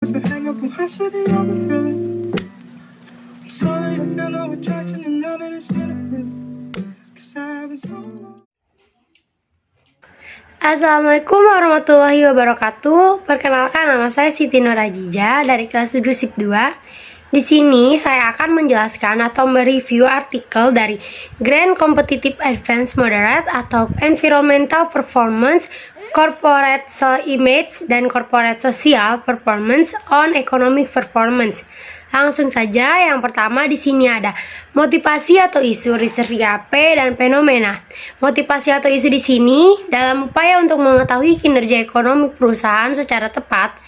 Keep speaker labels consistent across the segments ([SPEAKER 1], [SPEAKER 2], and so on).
[SPEAKER 1] But hang up and hustle the other feeling. I'm sorry I feel no attraction and now that it's been a bit. 'Cause I've been so long.
[SPEAKER 2] Assalamualaikum warahmatullahi wabarakatuh. Perkenalkan, nama saya Siti Nurajija dari kelas 7 SIP 2. Di sini saya akan menjelaskan atau mereview artikel dari Grand Competitive Advanced Moderate atau Environmental Performance, Corporate Image, dan Corporate Social Performance on Economic Performance. Langsung saja, yang pertama di sini ada motivasi atau isu, research GAP, dan fenomena. Motivasi atau isu di sini dalam upaya untuk mengetahui kinerja ekonomi perusahaan secara tepat.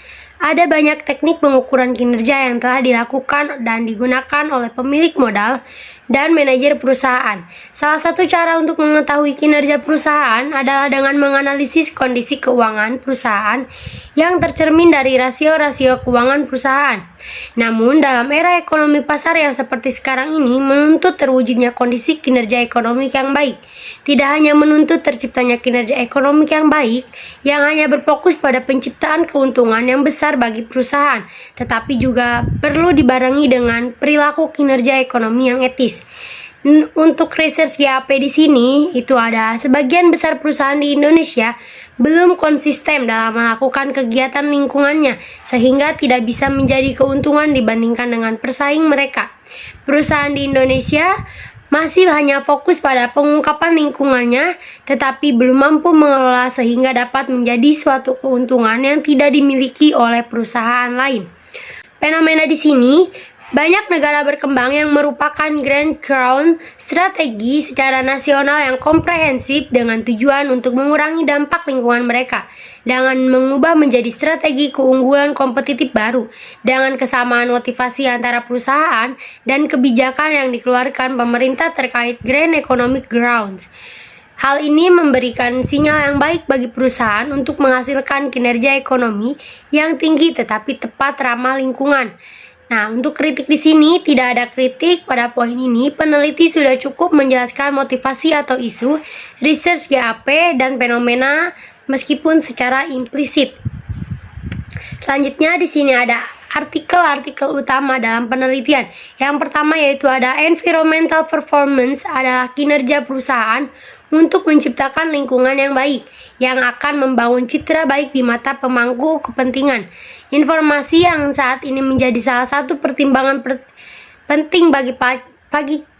[SPEAKER 2] Ada banyak teknik pengukuran kinerja yang telah dilakukan dan digunakan oleh pemilik modal dan manajer perusahaan. Salah satu cara untuk mengetahui kinerja perusahaan adalah dengan menganalisis kondisi keuangan perusahaan yang tercermin dari rasio-rasio keuangan perusahaan. Namun, dalam era ekonomi pasar yang seperti sekarang ini menuntut terwujudnya kondisi kinerja ekonomi yang baik. Tidak hanya menuntut terciptanya kinerja ekonomi yang baik yang hanya berfokus pada penciptaan keuntungan yang besar bagi perusahaan, tetapi juga perlu dibarengi dengan perilaku kinerja ekonomi yang etis. Untuk research GAP di sini itu ada sebagian besar perusahaan di Indonesia belum konsisten dalam melakukan kegiatan lingkungannya sehingga tidak bisa menjadi keuntungan dibandingkan dengan pesaing mereka. Perusahaan di Indonesia masih hanya fokus pada pengungkapan lingkungannya tetapi belum mampu mengelola sehingga dapat menjadi suatu keuntungan yang tidak dimiliki oleh perusahaan lain. Fenomena di sini, banyak negara berkembang yang merupakan Grand Crown strategi secara nasional yang komprehensif dengan tujuan untuk mengurangi dampak lingkungan mereka dengan mengubah menjadi strategi keunggulan kompetitif baru dengan kesamaan motivasi antara perusahaan dan kebijakan yang dikeluarkan pemerintah terkait Grand Economic Grounds. Hal ini memberikan sinyal yang baik bagi perusahaan untuk menghasilkan kinerja ekonomi yang tinggi tetapi tepat ramah lingkungan. Nah, untuk kritik di sini tidak ada kritik pada poin ini. Peneliti sudah cukup menjelaskan motivasi atau isu, research GAP, dan fenomena meskipun secara implisit. Selanjutnya di sini ada artikel-artikel utama dalam penelitian. Yang pertama yaitu ada environmental performance adalah kinerja perusahaan untuk menciptakan lingkungan yang baik yang akan membangun citra baik di mata pemangku kepentingan. Informasi yang saat ini menjadi salah satu pertimbangan penting bagi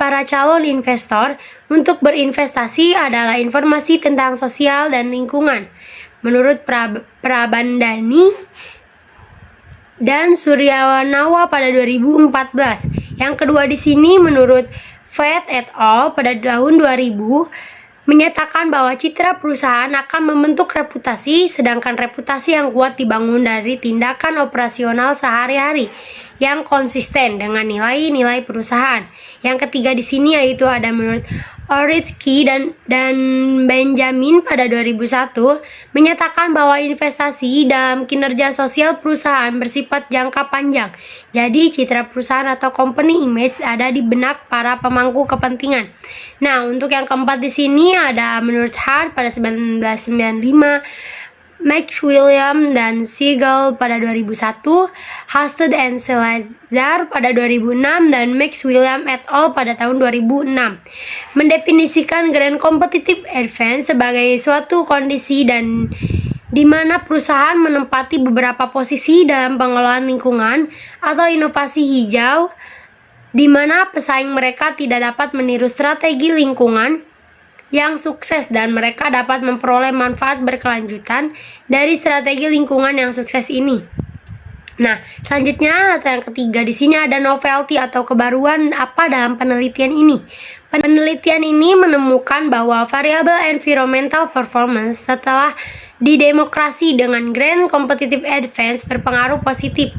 [SPEAKER 2] para calon investor untuk berinvestasi adalah informasi tentang sosial dan lingkungan. Menurut Prabandani dan Suryawanawa pada 2014. Yang kedua di sini menurut Fed et al. Pada tahun 2000 menyatakan bahwa citra perusahaan akan membentuk reputasi, sedangkan reputasi yang kuat dibangun dari tindakan operasional sehari-hari yang konsisten dengan nilai-nilai perusahaan. Yang ketiga di sini yaitu ada menurut Oritsky dan Benjamin pada 2001 menyatakan bahwa investasi dalam kinerja sosial perusahaan bersifat jangka panjang. Jadi citra perusahaan atau company image ada di benak para pemangku kepentingan. Nah, untuk yang keempat di sini ada menurut Hart pada 1995, Max William dan Siegel pada 2001, Husted and Salazar pada 2006, dan Max William et al. Pada tahun 2006 mendefinisikan Grand Competitive Advance sebagai suatu kondisi dan di mana perusahaan menempati beberapa posisi dalam pengelolaan lingkungan atau inovasi hijau di mana pesaing mereka tidak dapat meniru strategi lingkungan yang sukses dan mereka dapat memperoleh manfaat berkelanjutan dari strategi lingkungan yang sukses ini. Nah, selanjutnya atau yang ketiga di sini ada novelty atau kebaruan apa dalam penelitian ini. Penelitian ini menemukan bahwa variabel environmental performance setelah didemokrasi dengan Grand Competitive Advance berpengaruh positif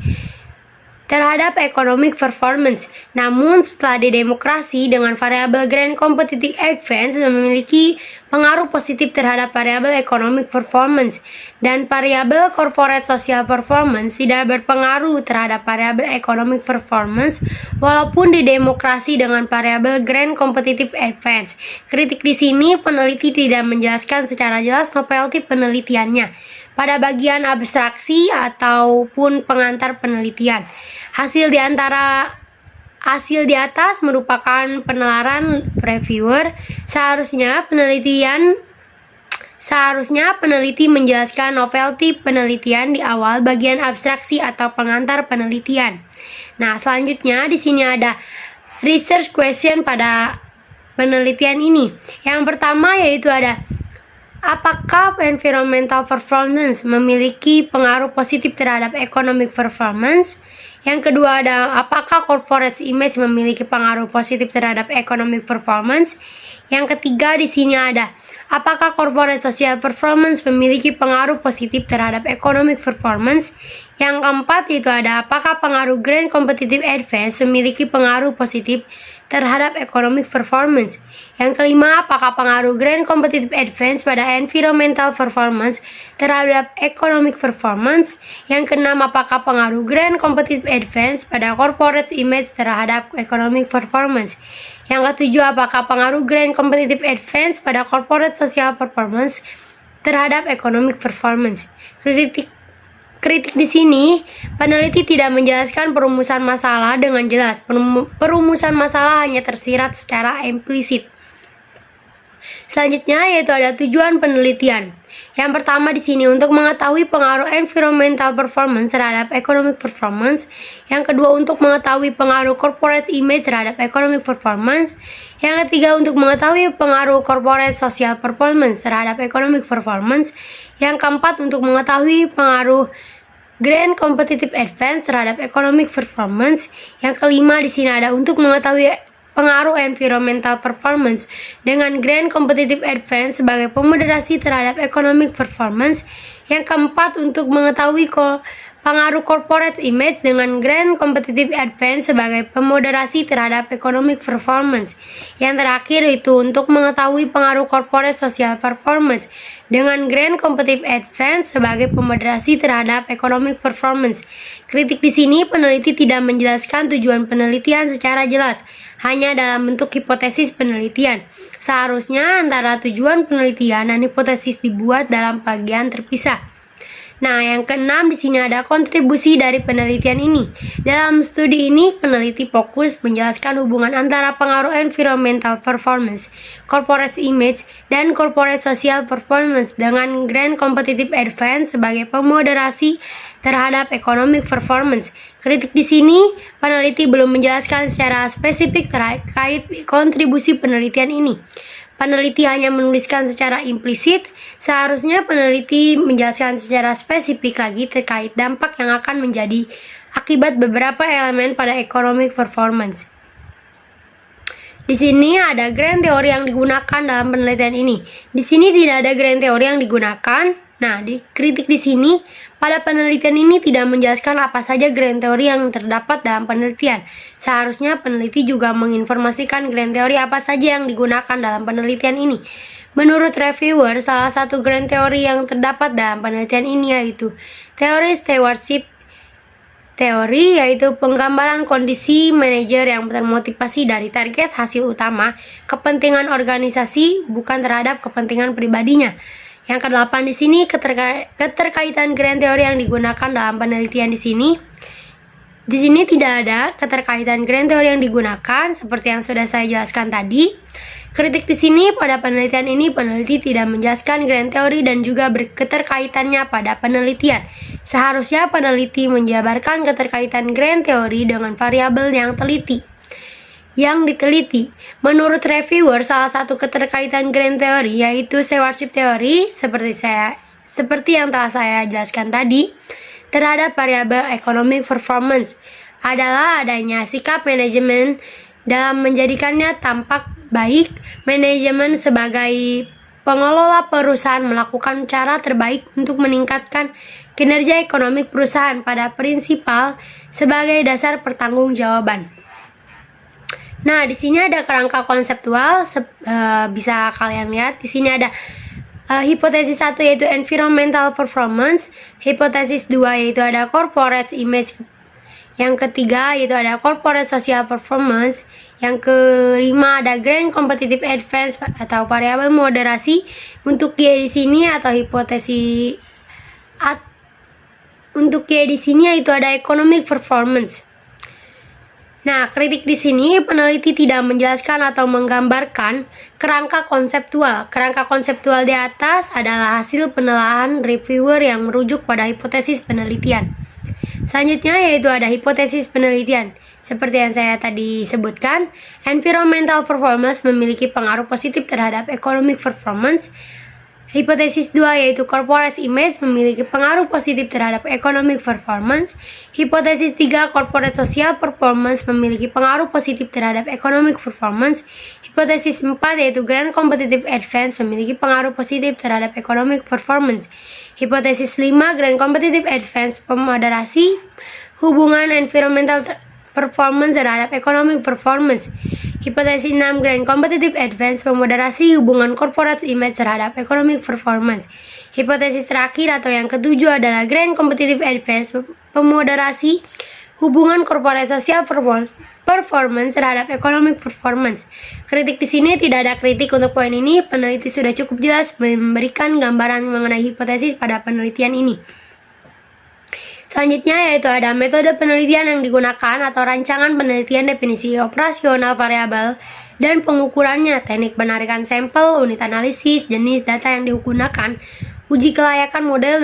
[SPEAKER 2] terhadap economic performance. Namun setelah didemokrasi dengan variabel Grand Competitive Advance memiliki pengaruh positif terhadap variabel economic performance dan variabel corporate social performance tidak berpengaruh terhadap variabel economic performance walaupun didemokrasi dengan variabel Grand Competitive Advance. Kritik di sini peneliti tidak menjelaskan secara jelas novelty penelitiannya. pada bagian abstraksi ataupun pengantar penelitian. Hasil di atas merupakan penalaran reviewer. Seharusnya peneliti menjelaskan novelty penelitian di awal bagian abstraksi atau pengantar penelitian. Nah, selanjutnya di sini ada research question pada penelitian ini. Yang pertama yaitu ada, apakah environmental performance memiliki pengaruh positif terhadap economic performance? Yang kedua ada, apakah corporate image memiliki pengaruh positif terhadap economic performance? Yang ketiga di sini ada, apakah corporate social performance memiliki pengaruh positif terhadap economic performance? Yang keempat itu ada, apakah pengaruh Grand Competitive Advantage memiliki pengaruh positif terhadap economic performance? Yang kelima, apakah pengaruh Grand Competitive Advantage pada environmental performance terhadap economic performance? Yang keenam, apakah pengaruh Grand Competitive Advantage pada corporate image terhadap economic performance? Yang ketujuh, apakah pengaruh Grand Competitive Advantage pada corporate social performance terhadap economic performance? Kritik di sini, peneliti tidak menjelaskan perumusan masalah dengan jelas. Perumusan masalah hanya tersirat secara implisit. Selanjutnya yaitu ada tujuan penelitian. Yang pertama di sini untuk mengetahui pengaruh environmental performance terhadap economic performance. Yang kedua untuk mengetahui pengaruh corporate image terhadap economic performance. Yang ketiga untuk mengetahui pengaruh corporate social performance terhadap economic performance. Yang keempat untuk mengetahui pengaruh Grand Competitive Advantage terhadap economic performance. Yang kelima di sini ada untuk mengetahui pengaruh environmental performance dengan Grand Competitive Advantage sebagai pemoderasi terhadap economic performance. Yang keempat untuk mengetahui pengaruh corporate image dengan Grand Competitive Advantage sebagai pemoderasi terhadap economic performance. Yang terakhir itu untuk mengetahui pengaruh corporate social performance dengan Grand Competitive Advantage sebagai pemoderasi terhadap economic performance. Kritik di sini, peneliti tidak menjelaskan tujuan penelitian secara jelas, hanya dalam bentuk hipotesis penelitian. Seharusnya antara tujuan penelitian dan hipotesis dibuat dalam bagian terpisah. Nah, yang keenam di sini ada kontribusi dari penelitian ini. Dalam studi ini, peneliti fokus menjelaskan hubungan antara pengaruh environmental performance, corporate image, dan corporate social performance dengan Grand Competitive Advantage sebagai pemoderasi terhadap economic performance. Kritik di sini, peneliti belum menjelaskan secara spesifik terkait kontribusi penelitian ini. Peneliti hanya menuliskan secara implisit. Seharusnya peneliti menjelaskan secara spesifik lagi terkait dampak yang akan menjadi akibat beberapa elemen pada economic performance. Di sini ada grand teori yang digunakan dalam penelitian ini. Di sini tidak ada grand teori yang digunakan. Nah, dikritik di sini, pada penelitian ini tidak menjelaskan apa saja grand teori yang terdapat dalam penelitian. Seharusnya peneliti juga menginformasikan grand teori apa saja yang digunakan dalam penelitian ini. Menurut reviewer, salah satu grand teori yang terdapat dalam penelitian ini yaitu teori stewardship teori, yaitu penggambaran kondisi manajer yang termotivasi dari target hasil utama kepentingan organisasi, bukan terhadap kepentingan pribadinya. Yang kedelapan di sini keterkaitan grand teori yang digunakan dalam penelitian di sini. Di sini tidak ada keterkaitan grand teori yang digunakan seperti yang sudah saya jelaskan tadi. Kritik di sini, pada penelitian ini peneliti tidak menjelaskan grand teori dan juga keterkaitannya pada penelitian. Seharusnya peneliti menjabarkan keterkaitan grand teori dengan variabel yang diteliti. Menurut reviewer, salah satu keterkaitan grand teori yaitu stewardship teori seperti yang telah saya jelaskan tadi terhadap variabel economic performance adalah adanya sikap manajemen dalam menjadikannya tampak baik. Manajemen sebagai pengelola perusahaan melakukan cara terbaik untuk meningkatkan kinerja ekonomi perusahaan pada prinsipal sebagai dasar pertanggungjawaban. Nah, di sini ada kerangka konseptual, bisa kalian lihat. Di sini ada hipotesis 1 yaitu environmental performance, hipotesis 2 yaitu ada corporate image, yang ketiga yaitu ada corporate social performance, yang kelima ada grand competitive advantage atau variabel moderasi. Untuk Y di sini atau hipotesis Untuk Y di sini yaitu ada economic performance. Nah, kritik di sini peneliti tidak menjelaskan atau menggambarkan kerangka konseptual. Kerangka konseptual di atas adalah hasil penelaahan reviewer yang merujuk pada hipotesis penelitian. Selanjutnya yaitu ada hipotesis penelitian. Seperti yang saya tadi sebutkan, environmental performance memiliki pengaruh positif terhadap economic performance. Hipotesis 2 yaitu corporate image memiliki pengaruh positif terhadap economic performance. Hipotesis 3 corporate social performance memiliki pengaruh positif terhadap economic performance. Hipotesis 4 yaitu grand competitive advantage memiliki pengaruh positif terhadap economic performance. Hipotesis 5 grand competitive advantage memoderasi hubungan environmental performance terhadap economic performance. Hipotesis 6 grand competitive advantage memoderasi hubungan corporate image terhadap economic performance. Hipotesis terakhir atau yang ketujuh adalah grand competitive advantage memoderasi hubungan corporate social performance terhadap economic performance. Kritik di sini tidak ada kritik untuk poin ini. Peneliti sudah cukup jelas memberikan gambaran mengenai hipotesis pada penelitian ini. Selanjutnya yaitu ada metode penelitian yang digunakan atau rancangan penelitian, definisi operasional variabel dan pengukurannya, teknik penarikan sampel, unit analisis, jenis data yang digunakan, uji kelayakan model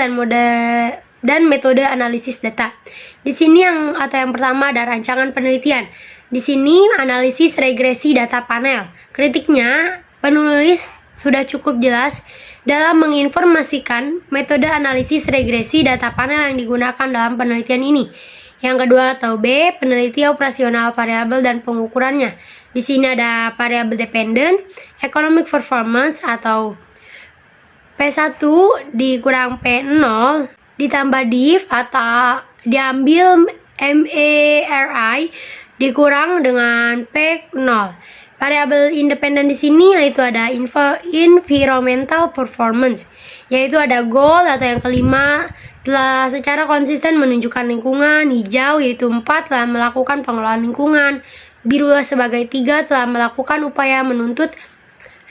[SPEAKER 2] dan metode analisis data. Di sini yang pertama ada rancangan penelitian. Di sini analisis regresi data panel. Kritiknya, penulis sudah cukup jelas dalam menginformasikan metode analisis regresi data panel yang digunakan dalam penelitian ini. Yang kedua atau B, peneliti operasional variabel dan pengukurannya. Di sini ada variabel dependent, economic performance atau P1 dikurang P0 ditambah div atau diambil MERI dikurang dengan P0. Variabel independen di sini yaitu ada environmental performance, yaitu ada goal atau yang kelima telah secara konsisten menunjukkan lingkungan, hijau yaitu 4 telah melakukan pengelolaan lingkungan, biru sebagai 3 telah melakukan upaya menuntut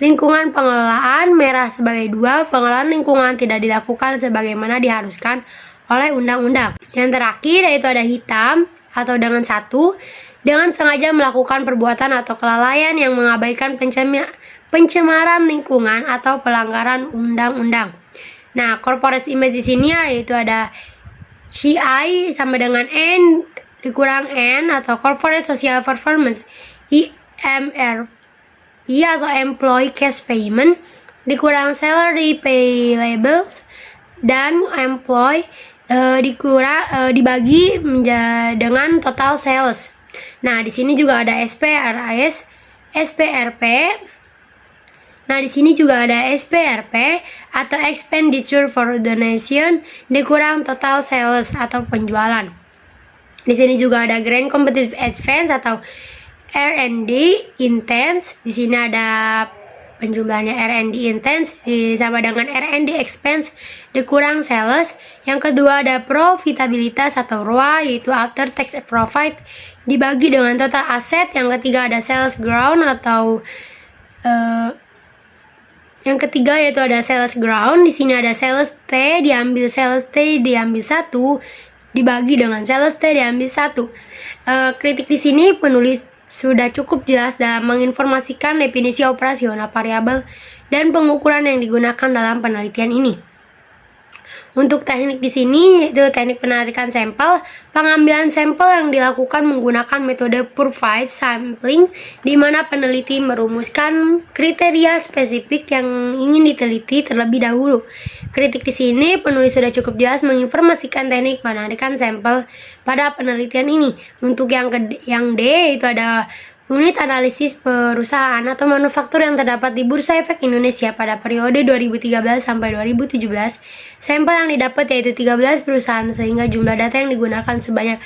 [SPEAKER 2] lingkungan pengelolaan, merah sebagai 2 pengelolaan lingkungan tidak dilakukan sebagaimana diharuskan oleh undang-undang. Yang terakhir yaitu ada hitam atau dengan 1 dengan sengaja melakukan perbuatan atau kelalaian yang mengabaikan pencemaran lingkungan atau pelanggaran undang-undang. Nah, corporate image di sini yaitu ada CI sama dengan N dikurang N atau corporate social performance, EMRP atau employee cash payment dikurang salary payables dan employee dibagi dengan total sales. Nah, di sini juga ada SPRAS, SPRP. Nah, di sini juga ada SPRP atau expenditure for donation dikurang total sales atau penjualan. Di sini juga ada grand competitive advance atau R&D intense. Di sini ada penjumlahannya R&D intense sama dengan R&D expense dikurang sales. Yang kedua ada profitabilitas atau ROA yaitu after tax profit dibagi dengan total aset. Yang ketiga ada sales ground atau yang ketiga yaitu ada sales ground. Di sini ada sales T diambil 1 dibagi dengan sales T diambil 1. Kritik di sini penulis sudah cukup jelas dalam menginformasikan definisi operasional variabel dan pengukuran yang digunakan dalam penelitian ini. Untuk teknik di sini yaitu teknik penarikan sampel, pengambilan sampel yang dilakukan menggunakan metode provide sampling di mana peneliti merumuskan kriteria spesifik yang ingin diteliti terlebih dahulu. Kritik di sini penulis sudah cukup jelas menginformasikan teknik penarikan sampel pada penelitian ini. Untuk yang D itu ada unit analisis perusahaan atau manufaktur yang terdapat di Bursa Efek Indonesia pada periode 2013 sampai 2017. Sampel yang didapat yaitu 13 perusahaan sehingga jumlah data yang digunakan sebanyak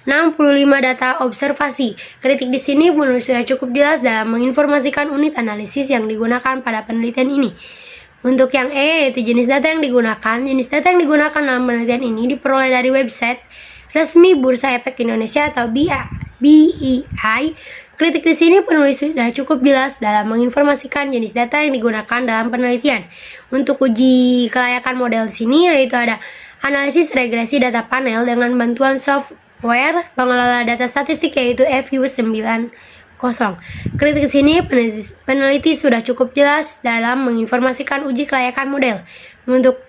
[SPEAKER 2] 65 data observasi. Kritik di sini penulis sudah cukup jelas dalam menginformasikan unit analisis yang digunakan pada penelitian ini. Untuk yang E yaitu jenis data yang digunakan. Jenis data yang digunakan dalam penelitian ini diperoleh dari website resmi Bursa Efek Indonesia atau BEI. Kritik di sini penulis sudah cukup jelas dalam menginformasikan jenis data yang digunakan dalam penelitian. Untuk uji kelayakan model di sini yaitu ada analisis regresi data panel dengan bantuan software pengelola data statistik yaitu FU90. Kritik sini peneliti sudah cukup jelas dalam menginformasikan uji kelayakan model. Untuk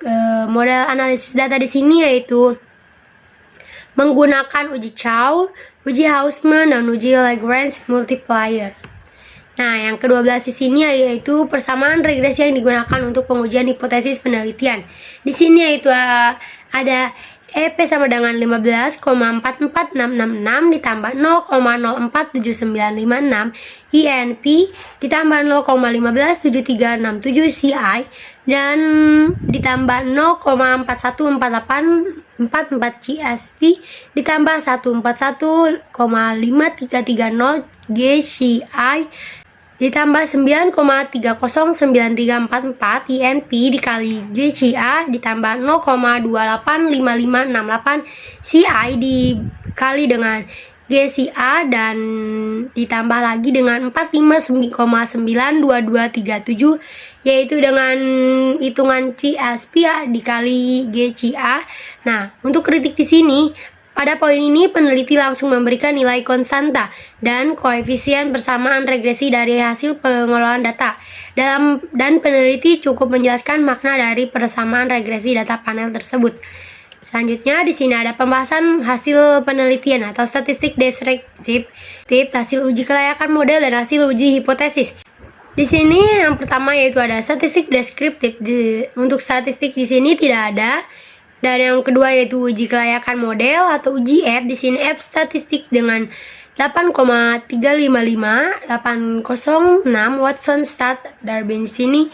[SPEAKER 2] model analisis data di sini yaitu menggunakan uji Chow, uji Hausman, dan uji Lagrange multiplier. Nah, yang ke-12 di sini yaitu persamaan regresi yang digunakan untuk pengujian hipotesis penelitian. Di sini yaitu ada EP sama dengan 15,44666 ditambah 0,047956 INP ditambah 0,157367 CI dan ditambah 0,4148444 GSP ditambah 141,5330 GCI ditambah 9,309344 INP dikali GCA ditambah 0,285568 CI dikali dengan GCA dan ditambah lagi dengan 459,92237 yaitu dengan hitungan CSP dikali GCA. Nah, untuk kritik di sini pada poin ini, peneliti langsung memberikan nilai konstanta dan koefisien persamaan regresi dari hasil pengelolaan data. Dan peneliti cukup menjelaskan makna dari persamaan regresi data panel tersebut. Selanjutnya, di sini ada pembahasan hasil penelitian atau statistik deskriptif, hasil uji kelayakan model dan hasil uji hipotesis. Di sini yang pertama yaitu ada statistik deskriptif. Untuk statistik di sini tidak ada. Dan yang kedua yaitu uji kelayakan model atau uji F. Di sini F statistik dengan 8,355 806 Watson stat Darwin sini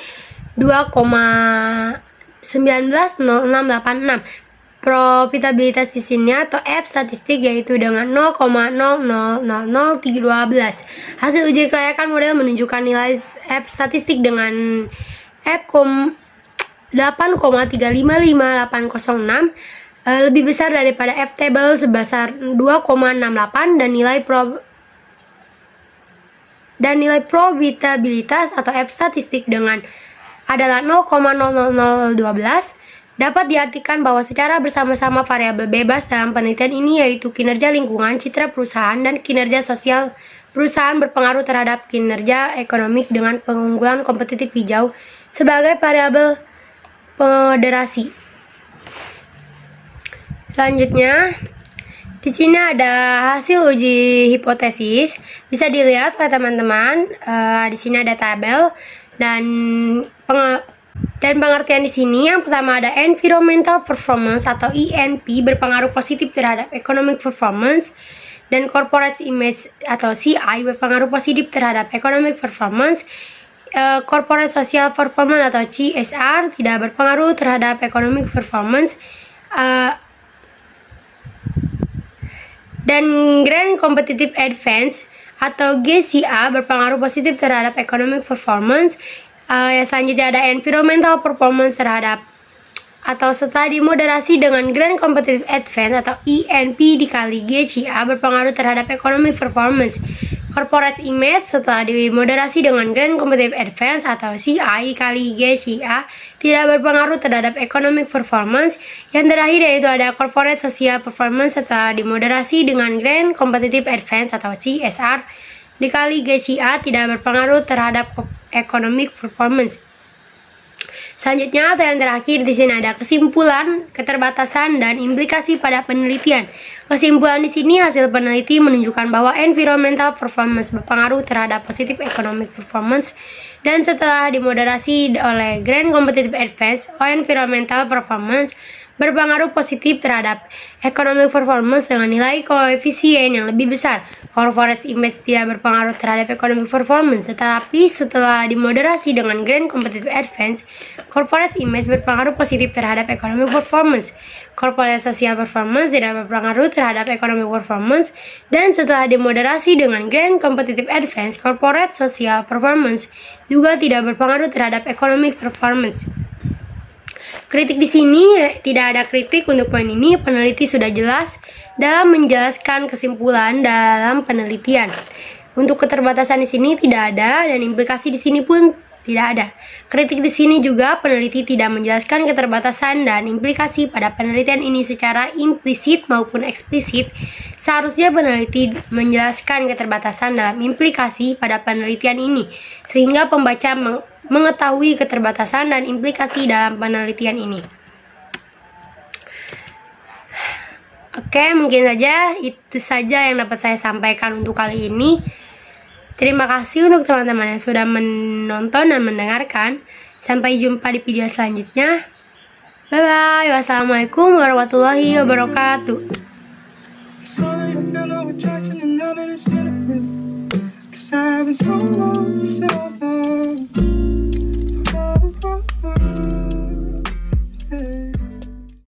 [SPEAKER 2] 2,190686. Profitabilitas di sini atau F statistik yaitu dengan 0,000312. Hasil uji kelayakan model menunjukkan nilai F statistik dengan F 8,355806 lebih besar daripada F table sebesar 2,68 dan nilai probabilitas atau F statistik dengan adalah 0,00012. Dapat diartikan bahwa secara bersama-sama variabel bebas dalam penelitian ini yaitu kinerja lingkungan, citra perusahaan, dan kinerja sosial perusahaan berpengaruh terhadap kinerja ekonomi dengan pengunggulan kompetitif hijau sebagai variabel moderasi. Selanjutnya, di sini ada hasil uji hipotesis. Bisa dilihat oleh teman-teman. Di sini ada tabel dan pengertian di sini. Yang pertama ada environmental performance atau ENP berpengaruh positif terhadap economic performance dan corporate image atau CI berpengaruh positif terhadap economic performance. Corporate Social Performance atau CSR tidak berpengaruh terhadap economic performance, dan Grand Competitive Advance atau GCA berpengaruh positif terhadap economic performance. Selanjutnya ada Environmental Performance terhadap atau setelah dimoderasi dengan Grand Competitive Advance atau ENP dikali GCA berpengaruh terhadap economic performance. Corporate Image setelah dimoderasi dengan Grand Competitive Advance atau CI kali GCA tidak berpengaruh terhadap economic performance. Yang terakhir yaitu ada Corporate Social Performance setelah dimoderasi dengan Grand Competitive Advance atau CSR dikali GCA tidak berpengaruh terhadap economic performance. Selanjutnya atau yang terakhir di sini ada kesimpulan, keterbatasan, dan implikasi pada penelitian. Kesimpulan di sini hasil peneliti menunjukkan bahwa environmental performance berpengaruh terhadap positive economic performance dan setelah dimoderasi oleh Grand Competitive Advance, environmental performance berpengaruh positif terhadap economic performance dengan nilai koefisien yang lebih besar. Corporate Image tidak berpengaruh terhadap economic performance, tetapi setelah dimoderasi dengan Grand Competitive Advance, Corporate Image berpengaruh positif terhadap economic performance. Corporate Social Performance tidak berpengaruh terhadap economic performance, dan setelah dimoderasi dengan Grand Competitive Advance, Corporate Social Performance juga tidak berpengaruh terhadap economic performance. Kritik di sini tidak ada kritik untuk poin ini. Peneliti sudah jelas dalam menjelaskan kesimpulan dalam penelitian. Untuk keterbatasan di sini tidak ada dan implikasi di sini pun tidak ada. Kritik di sini juga peneliti tidak menjelaskan keterbatasan dan implikasi pada penelitian ini secara implisit maupun eksplisit. Seharusnya peneliti menjelaskan keterbatasan dalam implikasi pada penelitian ini, sehingga pembaca mengetahui keterbatasan dan implikasi dalam penelitian ini. Oke, mungkin saja itu saja yang dapat saya sampaikan untuk kali ini. Terima kasih untuk teman-teman yang sudah menonton dan mendengarkan. Sampai jumpa di video selanjutnya. Bye-bye. Wassalamualaikum warahmatullahi wabarakatuh.
[SPEAKER 1] Sorry, I feel no attraction